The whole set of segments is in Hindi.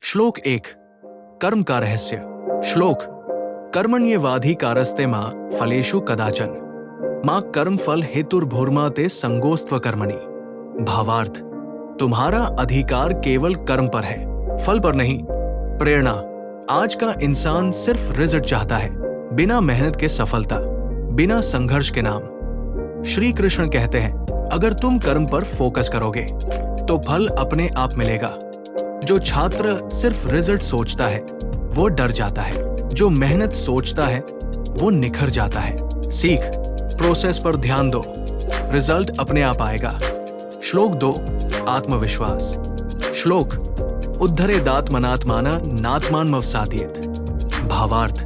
श्लोक 1 कर्म का रहस्य। श्लोक कर्मण्येवाधिकारस्ते मां फलेषु कदाचन मां कर्म फल हेतुर्भूर्मा ते संगोस्त्व कर्मणि। भावार्थ, तुम्हारा अधिकार केवल कर्म पर है, फल पर नहीं। प्रेरणा, आज का इंसान सिर्फ रिजल्ट चाहता है, बिना मेहनत के सफलता, बिना संघर्ष के नाम। श्री कृष्ण कहते हैं, अगर तुम कर्म पर फोकस करोगे तो फल अपने आप मिलेगा। जो छात्र सिर्फ रिजल्ट सोचता है वो डर जाता है, जो मेहनत सोचता है वो निखर जाता है। सीख, प्रोसेस पर ध्यान दो, रिजल्ट अपने आप आएगा। श्लोक 2 आत्मविश्वास। श्लोक उद्धरेदात्मनात्माना नात्मानमवसादयेत्। भावार्थ,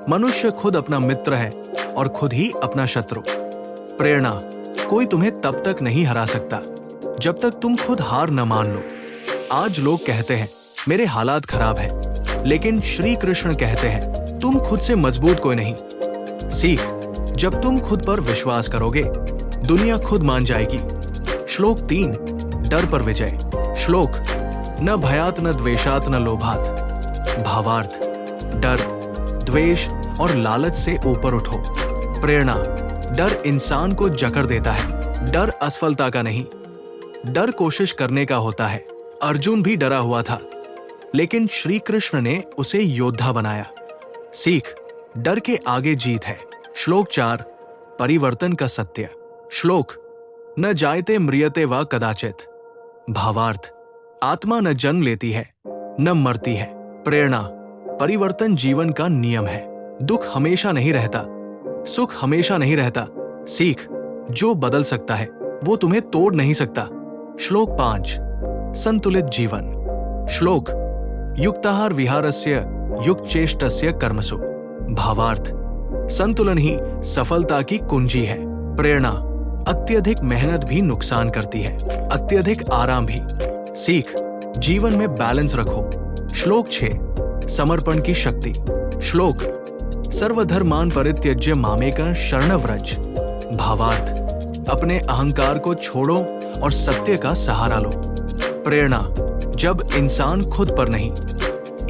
मनुष्य खुद अपना मित्र है और खुद ही अपना शत्रु। प्रेरणा, कोई तुम्हें तब तक नहीं हरा सकता जब तक तुम खुद हार न मान लो। आज लोग कहते हैं मेरे हालात खराब हैं, लेकिन श्री कृष्ण कहते हैं तुम खुद से मजबूत कोई नहीं। सीख, जब तुम खुद पर विश्वास करोगे दुनिया खुद मान जाएगी। श्लोक 3 डर पर विजय। श्लोक न भयात न द्वेषात न लोभात। भावार्थ, डर, द्वेष और लालच से ऊपर उठो। प्रेरणा, डर इंसान को जकड़ देता है, डर असफलता का नहीं, डर कोशिश करने का होता है। अर्जुन भी डरा हुआ था, लेकिन श्री कृष्ण ने उसे योद्धा बनाया। सीख, डर के आगे जीत है। श्लोक 4 परिवर्तन का सत्य। श्लोक न जायते म्रियते वा कदाचित। भावार्थ, आत्मा न जन्म लेती है न मरती है। प्रेरणा, परिवर्तन जीवन का नियम है। दुख हमेशा नहीं रहता, सुख हमेशा नहीं रहता। सीख, जो बदल सकता है वो तुम्हें तोड़ नहीं सकता। श्लोक 5 संतुलित जीवन। श्लोक युक्ताहार विहारस्य युक्तचेष्टस्य कर्मसु। भावार्थ, संतुलन ही सफलता की कुंजी है। प्रेरणा, अत्यधिक मेहनत भी नुकसान करती है, अत्यधिक आराम भी। सीख, जीवन में बैलेंस रखो। श्लोक 6 समर्पण की शक्ति। श्लोक सर्वधर्मान परित्यज्य मामेकं शरणं व्रज। भावार्थ, अपने अहंकार को छोड़ो और सत्य का सहारा लो। प्रेरणा, जब इंसान खुद पर नहीं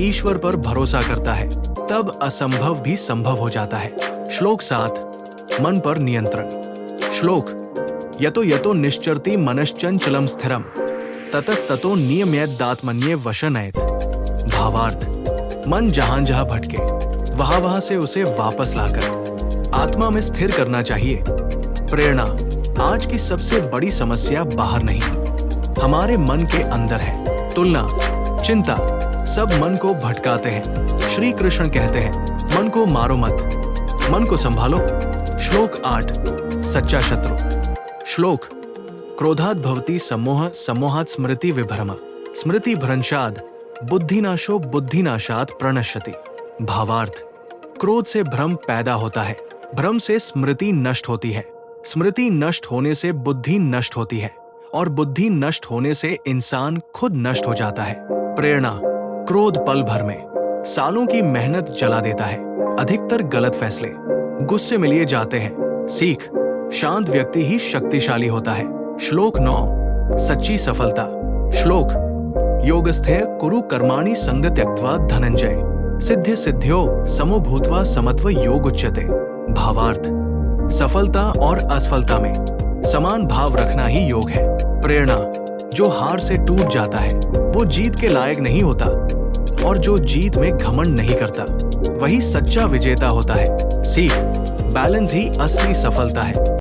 ईश्वर पर भरोसा करता है तब असंभव भी संभव हो जाता है। श्लोक 7 मन पर नियंत्रण। श्लोक यतो यतो निश्चरति मनश्चंचलं स्थिरं ततस्ततो नियम्येदात्मन्ये वशनयेत्। भावार्थ, मन जहां जहां भटके वहां से उसे वापस लाकर आत्मा में स्थिर करना चाहिए। प्रेरणा, आज की सबसे बड़ी समस्या बाहर नहीं, हमारे मन के अंदर है। तुलना, चिंता सब मन को भटकाते हैं। श्री कृष्ण कहते हैं मन को मारो मत, मन को संभालो। श्लोक 8 सच्चा शत्रु। श्लोक क्रोधात् भवति सम्मोह सम्मोहात् स्मृति विभ्रम स्मृति भ्रंशाद् बुद्धिनाशो बुद्धिनाशात् प्रणश्यति। भावार्थ, क्रोध से भ्रम पैदा होता है, भ्रम से स्मृति नष्ट होती है, स्मृति नष्ट होने से बुद्धि नष्ट होती है और बुद्धि नष्ट होने से इंसान खुद नष्ट हो जाता है। प्रेरणा, क्रोध पल भर में सालों की मेहनत जला देता है। अधिकतर गलत फैसले गुस्से में लिए जाते हैं। सीख, शांत व्यक्ति ही शक्तिशाली होता है। श्लोक 9 सच्ची सफलता। श्लोक योगस्थे कुरु कर्माणि संग त्यक्त्वा धनंजय सिद्धि सिद्ध्यो समो भूत्वा समत्व योग उच्यते। भावार्थ, सफलता और असफलता में समान भाव रखना ही योग है। प्रेरणा, जो हार से टूट जाता है वो जीत के लायक नहीं होता और जो जीत में घमंड नहीं करता वही सच्चा विजेता होता है। सीख, बैलेंस ही असली सफलता है।